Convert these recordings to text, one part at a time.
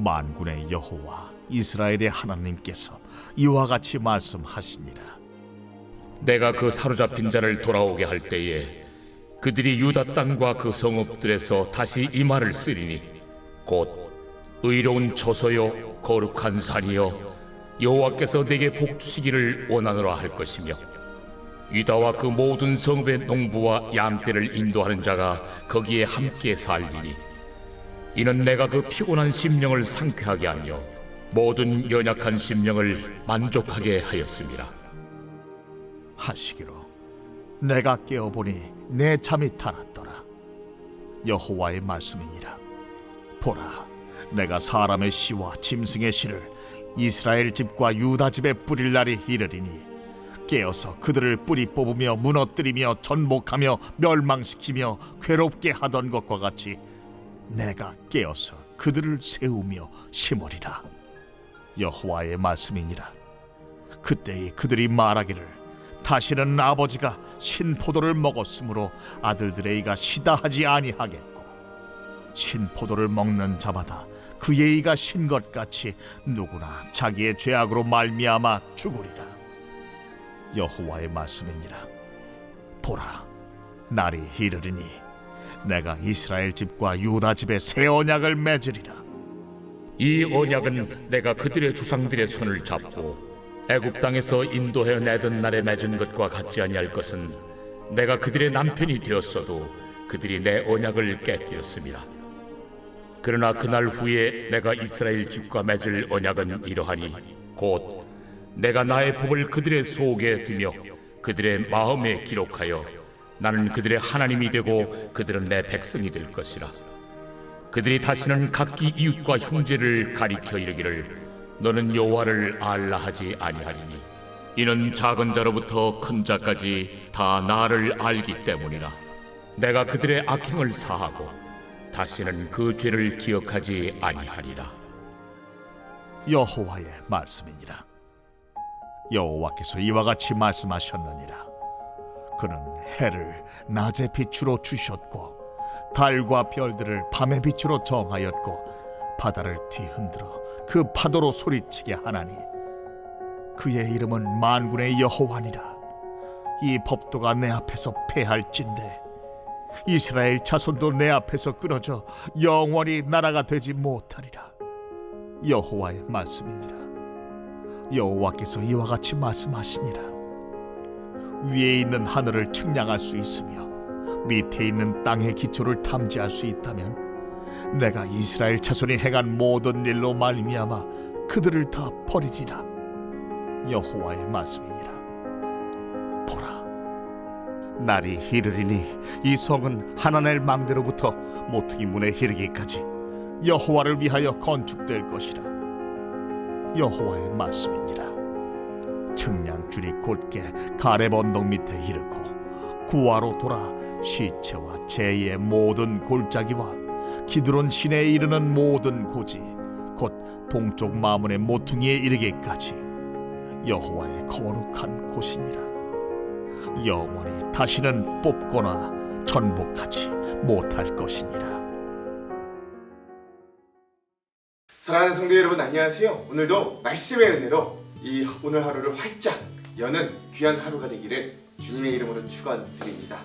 만군의 여호와 이스라엘의 하나님께서 이와 같이 말씀하시니라. 내가 그 사로잡힌 자를 돌아오게 할 때에 그들이 유다 땅과 그 성읍들에서 다시 이 말을 쓰리니 곧 의로운 처소요 거룩한 산이여 여호와께서 내게 복 주시기를 원하노라 할 것이며 유다와 그 모든 성읍의 농부와 양떼를 인도하는 자가 거기에 함께 살리니 이는 내가 그 피곤한 심령을 상쾌하게 하며 모든 연약한 심령을 만족하게 하였습니다. 하시기로 내가 깨어보니 내 잠이 달았더라. 여호와의 말씀이니라. 보라, 내가 사람의 씨와 짐승의 씨를 이스라엘 집과 유다 집에 뿌릴 날이 이르리니 깨어서 그들을 뿌리 뽑으며 무너뜨리며 전복하며 멸망시키며 괴롭게 하던 것과 같이 내가 깨어서 그들을 세우며 심으리라. 여호와의 말씀이니라. 그때에 그들이 말하기를 다시는 아버지가 신포도를 먹었으므로 아들들의 이가 시다 하지 아니하겠고 신포도를 먹는 자마다 그의 이가 신 것 같이 누구나 자기의 죄악으로 말미암아 죽으리라. 여호와의 말씀이니라. 보라, 날이 이르리니 내가 이스라엘 집과 유다 집에 새 언약을 맺으리라. 이 언약은 내가 그들의 조상들의 손을 잡고 애굽 땅에서 인도해 내던 날에 맺은 것과 같지 아니할 것은 내가 그들의 남편이 되었어도 그들이 내 언약을 깨뜨렸습니다. 그러나 그날 후에 내가 이스라엘 집과 맺을 언약은 이러하니 곧 내가 나의 법을 그들의 속에 두며 그들의 마음에 기록하여 나는 그들의 하나님이 되고 그들은 내 백성이 될 것이라. 그들이 다시는 각기 이웃과 형제를 가리켜 이르기를 너는 여호와를 알라 하지 아니하리니 이는 작은 자로부터 큰 자까지 다 나를 알기 때문이라. 내가 그들의 악행을 사하고 다시는 그 죄를 기억하지 아니하리라. 여호와의 말씀이니라. 여호와께서 이와 같이 말씀하셨느니라. 그는 해를 낮의 빛으로 주셨고 달과 별들을 밤의 빛으로 정하였고 바다를 뒤흔들어 그 파도로 소리치게 하나니 그의 이름은 만군의 여호와니라. 이 법도가 내 앞에서 패할진대 이스라엘 자손도 내 앞에서 끊어져 영원히 나라가 되지 못하리라. 여호와의 말씀이니라. 여호와께서 이와 같이 말씀하시니라. 위에 있는 하늘을 측량할 수 있으며 밑에 있는 땅의 기초를 탐지할 수 있다면 내가 이스라엘 자손이 행한 모든 일로 말미암아 그들을 다 버리리라. 여호와의 말씀이니라. 보라, 날이 이르리니 이 성은 하나넬 망대로부터 모퉁이 문에 이르기까지 여호와를 위하여 건축될 것이라. 여호와의 말씀이니라. 측량줄이 곧게 가렙 언덕 밑에 이르고 구화로 돌아 시체와 재의 모든 골짜기와 기드론 시내에 이르는 모든 고지 곧 동쪽 마문의 모퉁이에 이르기까지 여호와의 거룩한 곳이니라. 영원히 다시는 뽑거나 전복하지 못할 것이니라. 사랑하는 성도 여러분, 안녕하세요. 오늘도 말씀의 은혜로 이 오늘 하루를 활짝 여는 귀한 하루가 되기를 주님의 이름으로 축원드립니다.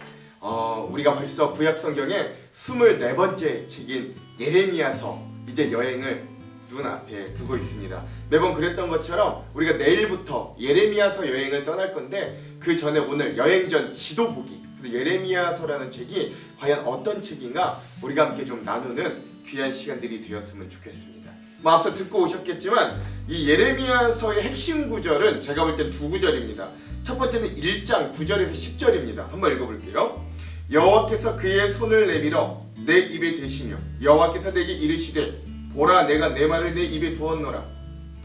우리가 벌써 구약 성경의 24번째 책인 예레미야서 이제 여행을 눈앞에 두고 있습니다. 매번 그랬던 것처럼 우리가 내일부터 예레미야서 여행을 떠날 건데 그 전에 오늘 여행 전 지도 보기, 그래서 예레미야서라는 책이 과연 어떤 책인가 우리가 함께 좀 나누는 귀한 시간들이 되었으면 좋겠습니다. 앞서 듣고 오셨겠지만 이 예레미야서의 핵심 구절은 제가 볼 땐 두 구절입니다. 첫 번째는 1장 9절에서 10절입니다. 한번 읽어볼게요. 여호와께서 그의 손을 내밀어 내 입에 대시며 여호와께서 내게 이르시되 보라, 내가 내 말을 내 입에 두었노라.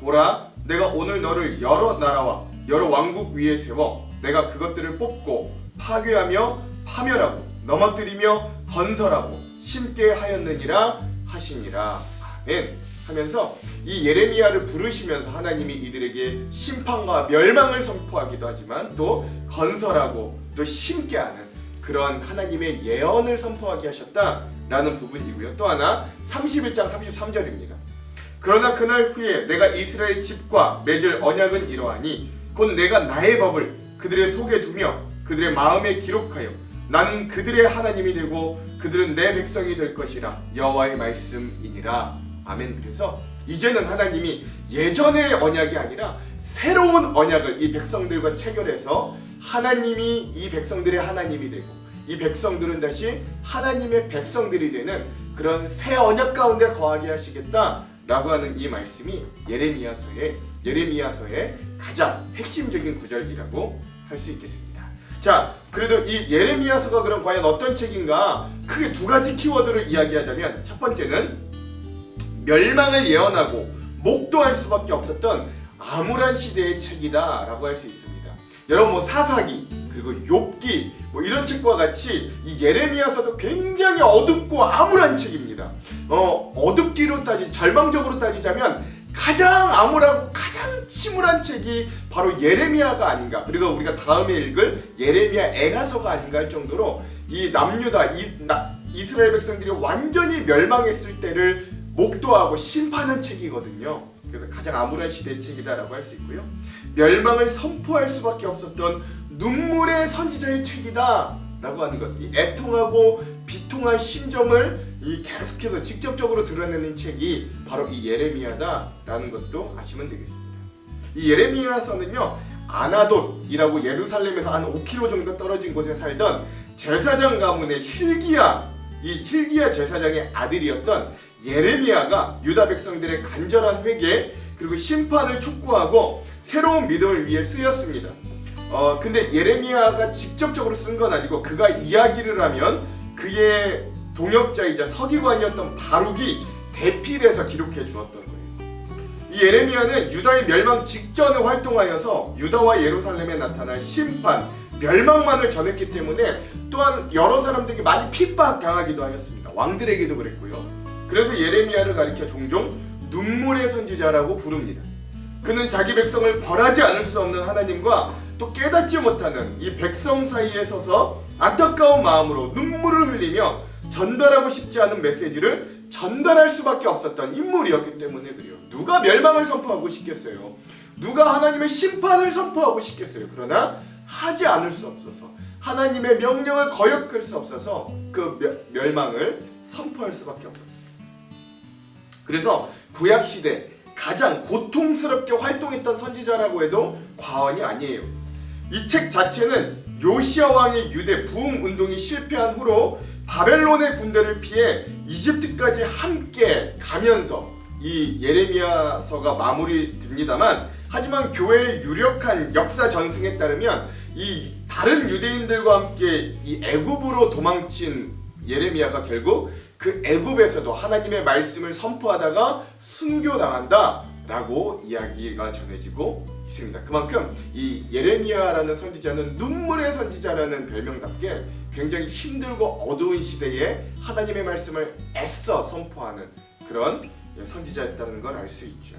보라, 내가 오늘 너를 여러 나라와 여러 왕국 위에 세워 내가 그것들을 뽑고 파괴하며 파멸하고 넘어뜨리며 건설하고 심게 하였느니라 하시니라. 아멘. 하면서 이 예레미야를 부르시면서 하나님이 이들에게 심판과 멸망을 선포하기도 하지만 또 건설하고 또 심게 하는 그러한 하나님의 예언을 선포하게 하셨다라는 부분이고요. 또 하나 31장 33절입니다. 그러나 그날 후에 내가 이스라엘 집과 맺을 언약은 이러하니 곧 내가 나의 법을 그들의 속에 두며 그들의 마음에 기록하여 나는 그들의 하나님이 되고 그들은 내 백성이 될 것이라 여호와의 말씀이니라. 아멘. 그래서 이제는 하나님이 예전의 언약이 아니라 새로운 언약을 이 백성들과 체결해서 하나님이 이 백성들의 하나님이 되고 이 백성들은 다시 하나님의 백성들이 되는 그런 새 언약 가운데 거하게 하시겠다라고 하는 이 말씀이 예레미야서의 가장 핵심적인 구절이라고 할 수 있겠습니다. 자, 그래도 이 예레미야서가 그럼 과연 어떤 책인가? 크게 두 가지 키워드를 이야기하자면, 첫 번째는 멸망을 예언하고 목도할 수밖에 없었던 암울한 시대의 책이다라고 할 수 있습니다. 여러분 뭐 사사기 그리고 욥기 뭐 이런 책과 같이 이 예레미야서도 굉장히 어둡고 암울한 책입니다. 어둡기로 절망적으로 따지자면 가장 암울하고 가장 침울한 책이 바로 예레미야가 아닌가, 그리고 우리가 다음에 읽을 예레미야 애가서가 아닌가 할 정도로 이 남유다 이스라엘 백성들이 완전히 멸망했을 때를 목도하고 심판한 책이거든요. 그래서 가장 암울한 시대의 책이다라고 할 수 있고요. 멸망을 선포할 수밖에 없었던 눈물의 선지자의 책이다라고 하는 것, 이 애통하고 비통한 심정을 계속해서 직접적으로 드러내는 책이 바로 이 예레미야다라는 것도 아시면 되겠습니다. 이 예레미야서는요, 아나돗이라고 예루살렘에서 한 5km 정도 떨어진 곳에 살던 제사장 가문의 hil기야 제사장의 아들이었던 예레미야가 유다 백성들의 간절한 회개 그리고 심판을 촉구하고 새로운 믿음을 위해 쓰였습니다. 근데 예레미야가 직접적으로 쓴 건 아니고 그가 이야기를 하면 그의 동역자이자 서기관이었던 바룩이 대필해서 기록해 주었던 거예요. 이 예레미야는 유다의 멸망 직전에 활동하여서 유다와 예루살렘에 나타날 심판, 멸망만을 전했기 때문에 또한 여러 사람들에게 많이 핍박당하기도 하였습니다. 왕들에게도 그랬고요. 그래서 예레미야를 가리켜 종종 눈물의 선지자라고 부릅니다. 그는 자기 백성을 벌하지 않을 수 없는 하나님과 또 깨닫지 못하는 이 백성 사이에 서서 안타까운 마음으로 눈물을 흘리며 전달하고 싶지 않은 메시지를 전달할 수밖에 없었던 인물이었기 때문에 그래요. 누가 멸망을 선포하고 싶겠어요? 누가 하나님의 심판을 선포하고 싶겠어요? 그러나 하지 않을 수 없어서, 하나님의 명령을 거역할 수 없어서 그 멸망을 선포할 수밖에 없었습니다. 그래서 구약시대 가장 고통스럽게 활동했던 선지자라고 해도 과언이 아니에요. 이 책 자체는 요시야 왕의 유대 부흥 운동이 실패한 후로 바벨론의 군대를 피해 이집트까지 함께 가면서 이 예레미야서가 마무리됩니다만, 하지만 교회의 유력한 역사 전승에 따르면 이 다른 유대인들과 함께 이 애굽으로 도망친 예레미야가 결국 그 애굽에서도 하나님의 말씀을 선포하다가 순교당한다라고 이야기가 전해지고 있습니다. 그만큼 이 예레미야라는 선지자는 눈물의 선지자라는 별명답게 굉장히 힘들고 어두운 시대에 하나님의 말씀을 애써 선포하는 그런 선지자였다는 걸 알 수 있죠.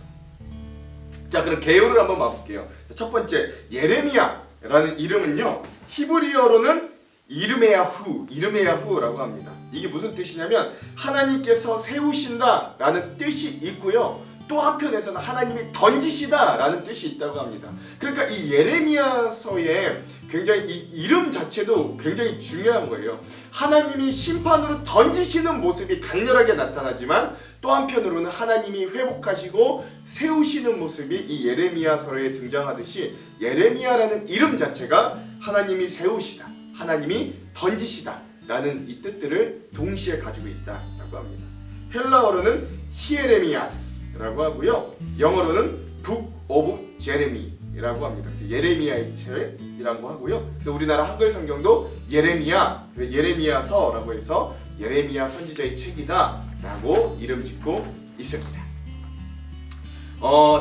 자, 그럼 개요를 한번 봐볼게요. 첫 번째, 예레미야라는 이름은요, 히브리어로는 이르메야후라고 합니다. 이게 무슨 뜻이냐면 하나님께서 세우신다라는 뜻이 있고요, 또 한편에서는 하나님이 던지시다라는 뜻이 있다고 합니다. 그러니까 이 예레미야서의 굉장히 이 이름 자체도 굉장히 중요한 거예요. 하나님이 심판으로 던지시는 모습이 강렬하게 나타나지만 또 한편으로는 하나님이 회복하시고 세우시는 모습이 이 예레미야서에 등장하듯이 예레미야라는 이름 자체가 하나님이 세우시다, 하나님이 던지시다 라는 이 뜻들을 동시에 가지고 있다라고 합니다. 헬라어로는 히에레미아스라고 하고요, 영어로는 Book of Jeremy라고 합니다. 그래서 예레미야의 책이라고 하고요. 그래서 우리나라 한글 성경도 예레미야서라고 해서 예레미야 선지자의 책이다라고 이름 짓고 있습니다.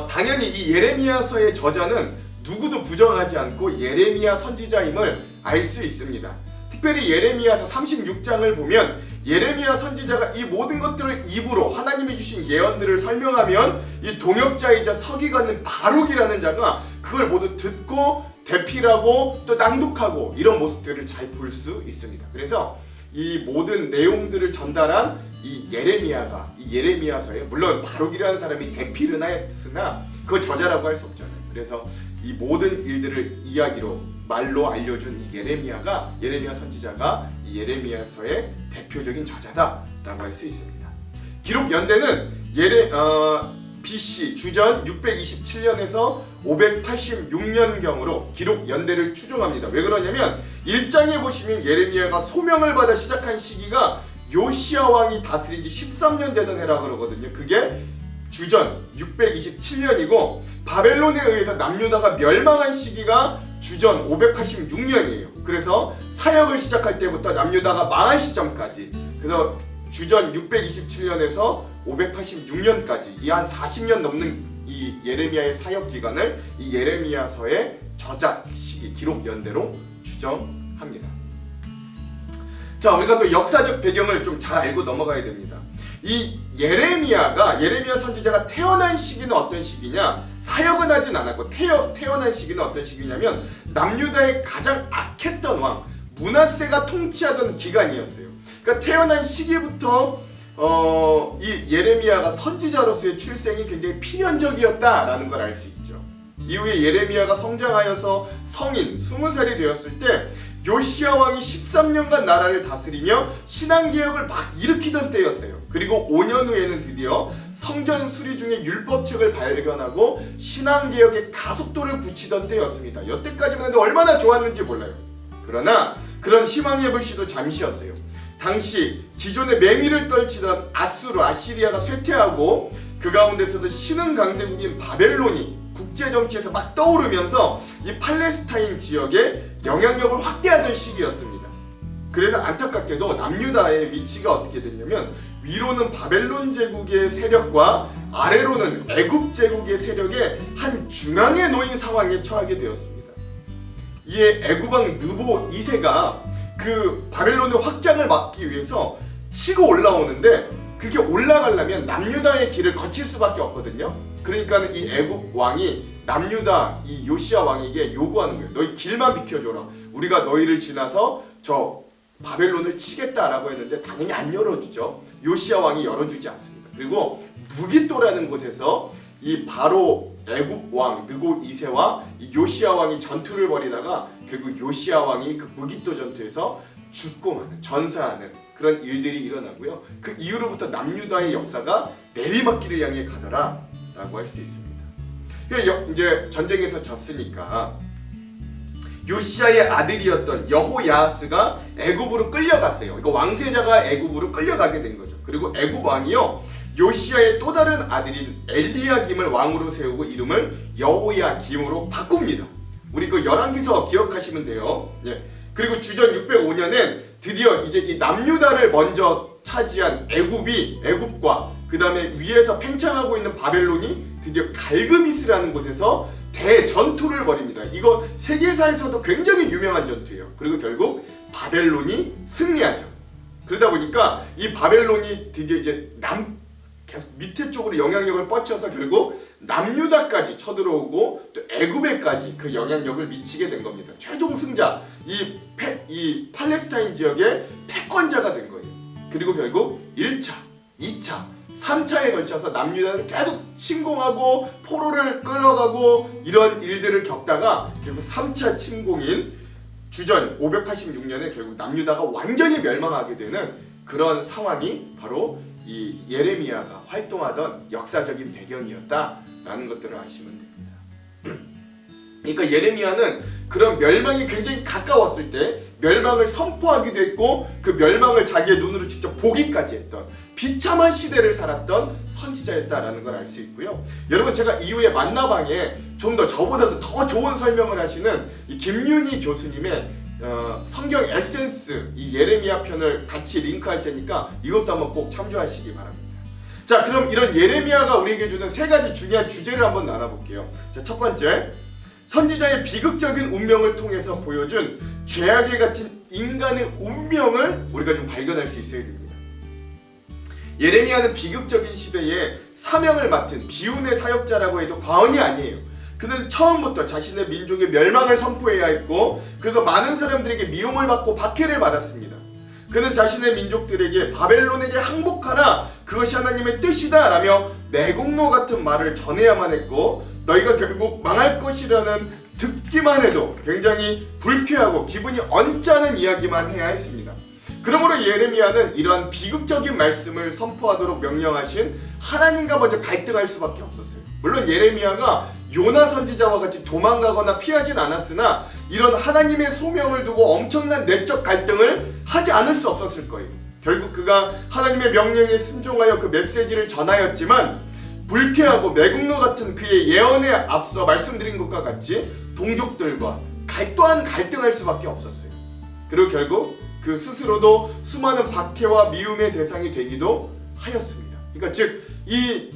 당연히 이 예레미야서의 저자는 누구도 부정하지 않고 예레미야 선지자임을 알 수 있습니다. 특별히 예레미야서 36장을 보면 예레미야 선지자가 이 모든 것들을 입으로 하나님이 주신 예언들을 설명하면 이 동역자이자 서기관인 바룩이라는 자가 그걸 모두 듣고 대필하고 또 낭독하고 이런 모습들을 잘 볼 수 있습니다. 그래서 이 모든 내용들을 전달한 이 예레미야서에 물론 바룩이라는 사람이 대필은 하였으나 그 저자라고 할 수 없잖아요. 그래서 이 모든 일들을 이야기로 말로 알려준 이 예레미야 선지자가 이 예레미야서의 대표적인 저자다라고 할 수 있습니다. 기록 연대는 BC 주전 627년에서 586년경으로 기록 연대를 추정합니다. 왜 그러냐면 1장에 보시면 예레미야가 소명을 받아 시작한 시기가 요시야 왕이 다스린 지 13년 되던 해라 그러거든요. 그게 주전 627년이고 바벨론에 의해서 남유다가 멸망한 시기가 주전 586년이에요. 그래서 사역을 시작할 때부터 남유다가 망할 시점까지, 그래서 주전 627년에서 586년까지 이 한 40년 넘는 이 예레미야의 사역 기간을 이 예레미야서의 저작 시기 기록 연대로 추정합니다. 자, 우리가 또 역사적 배경을 좀 잘 알고 넘어가야 됩니다. 이 예레미야 선지자가 태어난 시기는 어떤 시기냐? 사역은 하진 않았고 태어난 시기는 어떤 시기냐면 남유다의 가장 악했던 왕 므낫세가 통치하던 기간이었어요. 그러니까 태어난 시기부터 이 예레미야가 선지자로서의 출생이 굉장히 필연적이었다라는 걸 알 수 있죠. 이후에 예레미야가 성장하여서 성인 20살이 되었을 때 요시야 왕이 13년간 나라를 다스리며 신앙개혁을 막 일으키던 때였어요. 그리고 5년 후에는 드디어 성전 수리 중에 율법책을 발견하고 신앙개혁에 가속도를 붙이던 때였습니다. 여태까지만 해도 얼마나 좋았는지 몰라요. 그러나 그런 희망의 불씨도 잠시였어요. 당시 기존의 맹위를 떨치던 아시리아가 쇠퇴하고 그 가운데서도 신흥 강대국인 바벨론이 국제정치에서 막 떠오르면서 이 팔레스타인 지역에 영향력을 확대하던 시기였습니다. 그래서 안타깝게도 남유다의 위치가 어떻게 됐냐면 위로는 바벨론 제국의 세력과 아래로는 애굽 제국의 세력의 한 중앙에 놓인 상황에 처하게 되었습니다. 이에 애굽왕 느보 2세가 그 바벨론의 확장을 막기 위해서 치고 올라오는데 그렇게 올라가려면 남유다의 길을 거칠 수밖에 없거든요. 그러니까 이 애굽 왕이 남유다 이 요시야 왕에게 요구하는 거예요. 너희 길만 비켜줘라. 우리가 너희를 지나서 저 바벨론을 치겠다라고 했는데 당연히 안 열어주죠. 요시야 왕이 열어주지 않습니다. 그리고 무기또라는 곳에서 이 바로 애굽 왕 느고 2세와 이 요시야 왕이 전투를 벌이다가 결국 요시야 왕이 그 무기또 전투에서 죽고 마는 전사하는 그런 일들이 일어나고요. 그 이후로부터 남유다의 역사가 내리막길을 향해 가더라라고 할 수 있습니다. 이제 전쟁에서 졌으니까 요시야의 아들이었던 여호야하스가 애굽으로 끌려갔어요. 그러니까 왕세자가 애굽으로 끌려가게 된 거죠. 그리고 애굽 왕이요 요시야의 또 다른 아들인 엘리야김을 왕으로 세우고 이름을 여호야김으로 바꿉니다. 우리 그 열왕기서 기억하시면 돼요. 예. 그리고 주전 605년엔 드디어 이제 이 남유다를 먼저 차지한 애굽과 그 다음에 위에서 팽창하고 있는 바벨론이 드디어 갈그미스라는 곳에서 대전투를 벌입니다. 이거 세계사에서도 굉장히 유명한 전투예요. 그리고 결국 바벨론이 승리하죠. 그러다 보니까 이 바벨론이 드디어 이제 계속 밑에 쪽으로 영향력을 뻗쳐서 결국 남유다까지 쳐들어오고 또 애굽에까지 그 영향력을 미치게 된 겁니다. 최종 승자 이 팔레스타인 지역의 패권자가 된 거예요. 그리고 결국 1차, 2차, 3차에 걸쳐서 남유다는 계속 침공하고 포로를 끌어가고 이런 일들을 겪다가 결국 3차 침공인 주전 586년에 결국 남유다가 완전히 멸망하게 되는 그런 상황이 바로 이 예레미야가 활동하던 역사적인 배경이었다라는 것들을 아시면 됩니다. 그러니까 예레미야는 그런 멸망이 굉장히 가까웠을 때 멸망을 선포하기도 했고 그 멸망을 자기의 눈으로 직접 보기까지 했던 비참한 시대를 살았던 선지자였다라는 걸 알 수 있고요. 여러분 제가 이후에 만나방에 좀 더 저보다도 더 좋은 설명을 하시는 이 김윤희 교수님의 성경 에센스 이 예레미야 편을 같이 링크할 테니까 이것도 한번 꼭 참조하시기 바랍니다. 자, 그럼 이런 예레미야가 우리에게 주는 세 가지 중요한 주제를 한번 나눠볼게요. 자, 첫 번째, 선지자의 비극적인 운명을 통해서 보여준 죄악에 갇힌 인간의 운명을 우리가 좀 발견할 수 있어야 됩니다. 예레미야는 비극적인 시대에 사명을 맡은 비운의 사역자라고 해도 과언이 아니에요. 그는 처음부터 자신의 민족의 멸망을 선포해야 했고 그래서 많은 사람들에게 미움을 받고 박해를 받았습니다. 그는 자신의 민족들에게 바벨론에게 항복하라, 그것이 하나님의 뜻이다 라며 매국노 같은 말을 전해야만 했고, 너희가 결국 망할 것이라는 듣기만 해도 굉장히 불쾌하고 기분이 언짢은 이야기만 해야 했습니다. 그러므로 예레미야는 이러한 비극적인 말씀을 선포하도록 명령하신 하나님과 먼저 갈등할 수밖에 없었어요. 물론 예레미야가 요나 선지자와 같이 도망가거나 피하진 않았으나 이런 하나님의 소명을 두고 엄청난 내적 갈등을 하지 않을 수 없었을 거예요. 결국 그가 하나님의 명령에 순종하여 그 메시지를 전하였지만 불쾌하고 매국노 같은 그의 예언에 앞서 말씀드린 것과 같이 동족들과 또한 갈등할 수밖에 없었어요. 그리고 결국 그 스스로도 수많은 박해와 미움의 대상이 되기도 하였습니다. 그러니까 즉 이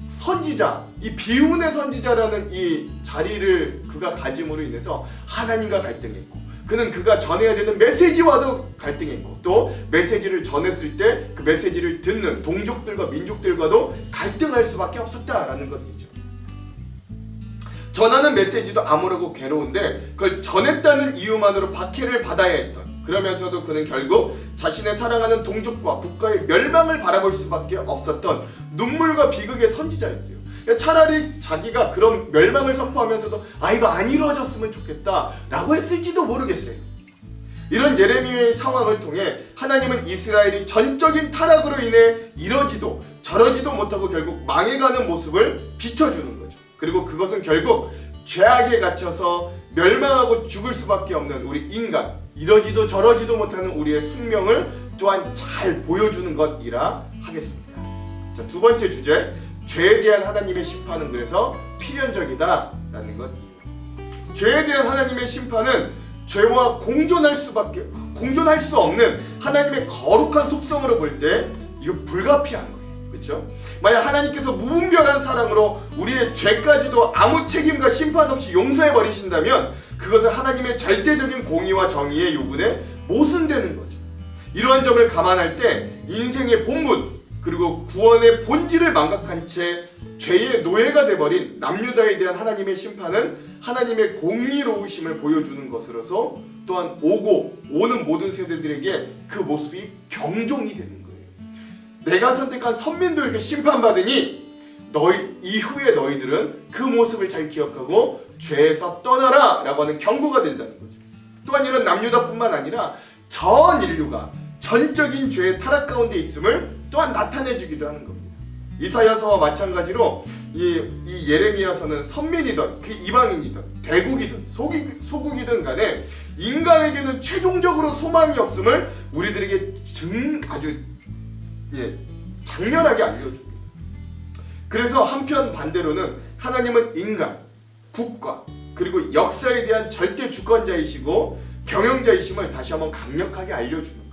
선지자, 이 비운의 선지자라는 이 자리를 그가 가짐으로 인해서 하나님과 갈등했고, 그는 그가 전해야 되는 메시지와도 갈등했고, 또 메시지를 전했을 때 그 메시지를 듣는 동족들과 민족들과도 갈등할 수밖에 없었다라는 것이죠. 전하는 메시지도 암울하고 괴로운데 그걸 전했다는 이유만으로 박해를 받아야 했던, 그러면서도 그는 결국 자신의 사랑하는 동족과 국가의 멸망을 바라볼 수밖에 없었던 눈물과 비극의 선지자였어요. 차라리 자기가 그런 멸망을 선포하면서도 이거 안 이루어졌으면 좋겠다 라고 했을지도 모르겠어요. 이런 예레미야의 상황을 통해 하나님은 이스라엘이 전적인 타락으로 인해 이러지도 저러지도 못하고 결국 망해가는 모습을 비춰주는 거죠. 그리고 그것은 결국 죄악에 gat혀서 멸망하고 죽을 수밖에 없는 우리 인간, 이러지도 저러지도 못하는 우리의 숙명을 또한 잘 보여주는 것이라 하겠습니다. 자, 두 번째 주제, 죄에 대한 하나님의 심판은 그래서 필연적이다라는 것입니다. 죄에 대한 하나님의 심판은 죄와 공존할 수 없는 하나님의 거룩한 속성으로 볼 때 이거 불가피한 거예요. 그렇죠? 만약 하나님께서 무분별한 사랑으로 우리의 죄까지도 아무 책임과 심판 없이 용서해 버리신다면 그것은 하나님의 절대적인 공의와 정의의 요구에 모순되는 거죠. 이러한 점을 감안할 때 인생의 본분 그리고 구원의 본질을 망각한 채 죄의 노예가 돼버린 남유다에 대한 하나님의 심판은 하나님의 공의로우심을 보여주는 것으로서 또한 오는 모든 세대들에게 그 모습이 경종이 되는 거예요. 내가 선택한 선민도 이렇게 심판받으니 이후에 너희들은 그 모습을 잘 기억하고 죄에서 떠나라 라고 하는 경고가 된다는 거죠. 또한 이런 남유다뿐만 아니라 전 인류가 전적인 죄의 타락 가운데 있음을 또한 나타내주기도 하는 겁니다. 이사야서와 마찬가지로 이 예레미야서는 선민이든 그 이방인이든 대국이든 소국이든 간에 인간에게는 최종적으로 소망이 없음을 우리들에게 아주 장렬하게 알려줍니다. 그래서 한편 반대로는 하나님은 인간, 국가 그리고 역사에 대한 절대 주권자이시고 경영자이심을 다시 한번 강력하게 알려주는 거예요.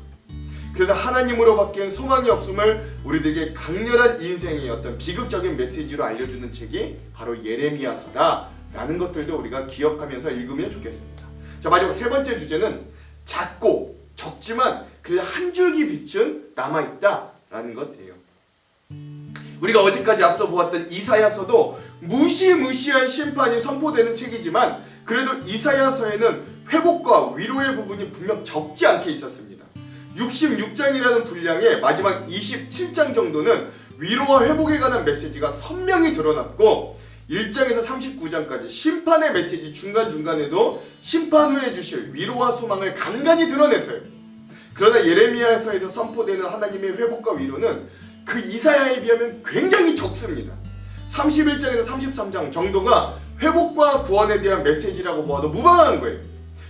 그래서 하나님으로 밖엔 소망이 없음을 우리들에게 강렬한 인생의 어떤 비극적인 메시지로 알려주는 책이 바로 예레미야서다라는 것들도 우리가 기억하면서 읽으면 좋겠습니다. 자, 마지막 세 번째 주제는 작고 적지만 그래도 한 줄기 빛은 남아있다라는 것이에요. 우리가 어제까지 앞서 보았던 이사야서도 무시무시한 심판이 선포되는 책이지만 그래도 이사야서에는 회복과 위로의 부분이 분명 적지 않게 있었습니다. 66장이라는 분량의 마지막 27장 정도는 위로와 회복에 관한 메시지가 선명히 드러났고 1장에서 39장까지 심판의 메시지 중간중간에도 심판 후에 주실 위로와 소망을 간간히 드러냈어요. 그러나 예레미야서에서 선포되는 하나님의 회복과 위로는 그 이사야에 비하면 굉장히 적습니다. 31장에서 33장 정도가 회복과 구원에 대한 메시지라고 보아도 무방한 거예요.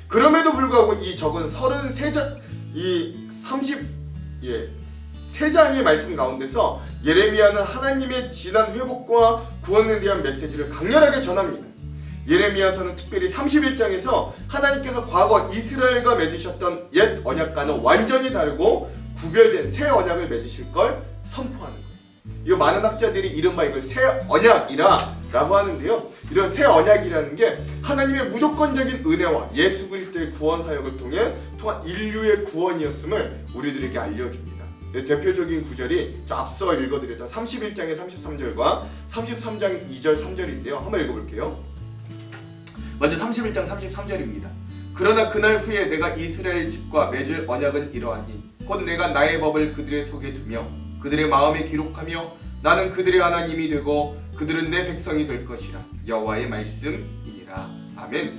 그럼에도 불구하고 이 적은 33장의 말씀 가운데서 예레미야는 하나님의 진한 회복과 구원에 대한 메시지를 강렬하게 전합니다. 예레미야서는 특별히 31장에서 하나님께서 과거 이스라엘과 맺으셨던 옛 언약과는 완전히 다르고 구별된 새 언약을 맺으실 걸 선포하는 거예요. 이거 많은 학자들이 이른바 이걸 새 언약이라고 하는데요. 이런 새 언약이라는 게 하나님의 무조건적인 은혜와 예수 그리스도의 구원 사역을 통해 인류의 구원이었음을 우리들에게 알려줍니다. 대표적인 구절이 앞서 읽어드렸던 31장의 33절과 33장 2절 3절인데요. 한번 읽어볼게요. 먼저 31장 33절입니다. 그러나 그날 후에 내가 이스라엘 집과 맺을 언약은 이러하니 곧 내가 나의 법을 그들의 속에 두며 그들의 마음에 기록하며 나는 그들의 하나님이 되고 그들은 내 백성이 될 것이라. 여호와의 말씀이니라. 아멘.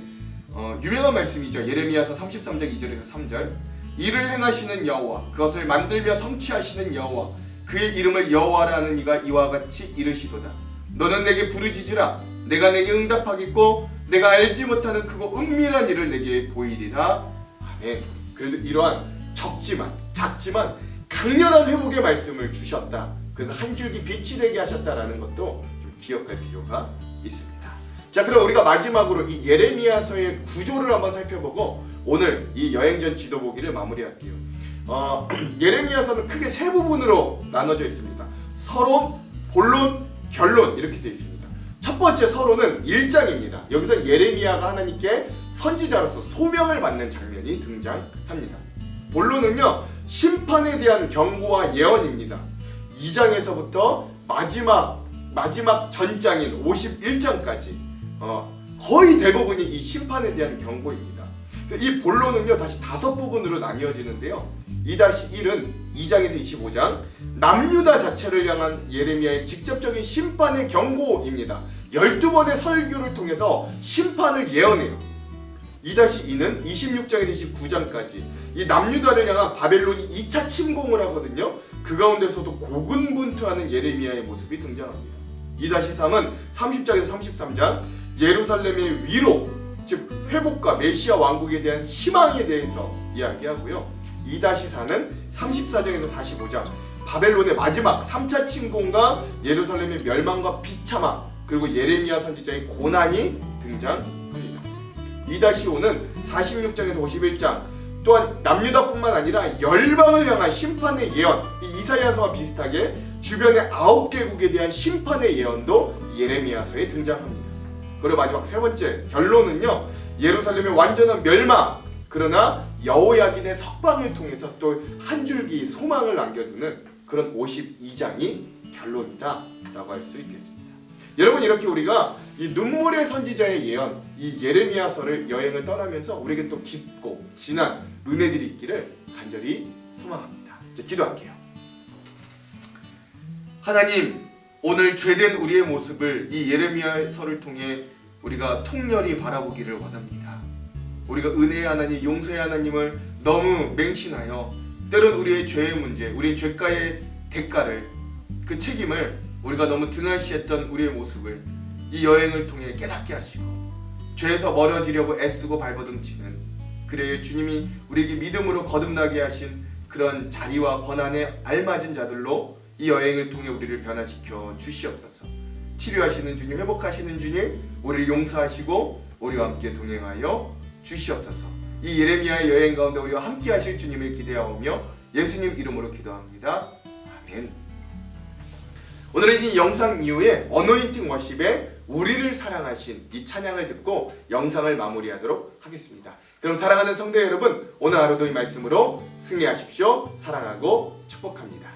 유명한 말씀이죠. 예레미야서 33장 2절에서 3절. 이를 행하시는 여호와, 그것을 만들며 성취하시는 여호와, 그의 이름을 여호와라 하는 이가 이와 같이 이르시도다. 너는 내게 부르짖으라. 내가 내게 응답하겠고 내가 알지 못하는 크고 은밀한 일을 내게 보이리라. 아멘. 그래도 이러한 작지만 강렬한 회복의 말씀을 주셨다. 그래서 한 줄기 빛이 되게 하셨다라는 것도 좀 기억할 필요가 있습니다. 자, 그럼 우리가 마지막으로 이 예레미야서의 구조를 한번 살펴보고 오늘 이 여행전 지도보기를 마무리할게요. 예레미야서는 크게 세 부분으로 나눠져 있습니다. 서론, 본론, 결론 이렇게 되어 있습니다. 첫 번째 서론은 1장입니다. 여기서 예레미야가 하나님께 선지자로서 소명을 받는 장면이 등장합니다. 본론은요, 심판에 대한 경고와 예언입니다. 2장에서부터 마지막 전장인 51장까지 거의 대부분이 이 심판에 대한 경고입니다. 이 본론은요, 다시 5부분으로 나뉘어지는데요. 2-1은 2장에서 25장, 남유다 자체를 향한 예레미야의 직접적인 심판의 경고입니다. 12번의 설교를 통해서 심판을 예언해요. 2-2는 26장에서 29장까지 이 남유다를 향한 바벨론이 2차 침공을 하거든요. 그 가운데서도 고군분투하는 예레미야의 모습이 등장합니다. 2-3은 30장에서 33장, 예루살렘의 위로, 즉 회복과 메시아 왕국에 대한 희망에 대해서 이야기하고요. 2-4는 34장에서 45장, 바벨론의 마지막 3차 침공과 예루살렘의 멸망과 비참함, 그리고 예레미야 선지자의 고난이 등장합니다. 2-5는 46장에서 51장, 또한 남유다뿐만 아니라 열방을 향한 심판의 예언, 이 이사야서와 비슷하게 주변의 9개국에 대한 심판의 예언도 예레미야서에 등장합니다. 그리고 마지막 세 번째 결론은요, 예루살렘의 완전한 멸망, 그러나 여호야긴의 석방을 통해서 또 한 줄기 소망을 남겨두는 그런 52장이 결론이다 라고 할 수 있겠습니다. 여러분, 이렇게 우리가 이 눈물의 선지자의 예언, 이 예레미야서를 여행을 떠나면서 우리에게 또 깊고 진한 은혜들이 있기를 간절히 소망합니다. 이제 기도할게요. 하나님, 오늘 죄된 우리의 모습을 이 예레미야서를 통해 우리가 통렬히 바라보기를 원합니다. 우리가 은혜의 하나님, 용서의 하나님을 너무 맹신하여 때론 우리의 죄의 문제, 우리의 죄가의 대가를, 그 책임을 우리가 너무 등한시했던 우리의 모습을 이 여행을 통해 깨닫게 하시고 죄에서 멀어지려고 애쓰고 발버둥치는, 그래요, 주님이 우리에게 믿음으로 거듭나게 하신 그런 자리와 권한에 알맞은 자들로 이 여행을 통해 우리를 변화시켜 주시옵소서. 치료하시는 주님, 회복하시는 주님, 우리를 용서하시고 우리와 함께 동행하여 주시옵소서. 이 예레미야의 여행 가운데 우리와 함께 하실 주님을 기대하오며 예수님 이름으로 기도합니다. 아멘. 오늘은 이 영상 이후에 어노인팅 워십에 우리를 사랑하신 이 찬양을 듣고 영상을 마무리하도록 하겠습니다. 그럼 사랑하는 성도 여러분, 오늘 하루도 이 말씀으로 승리하십시오. 사랑하고 축복합니다.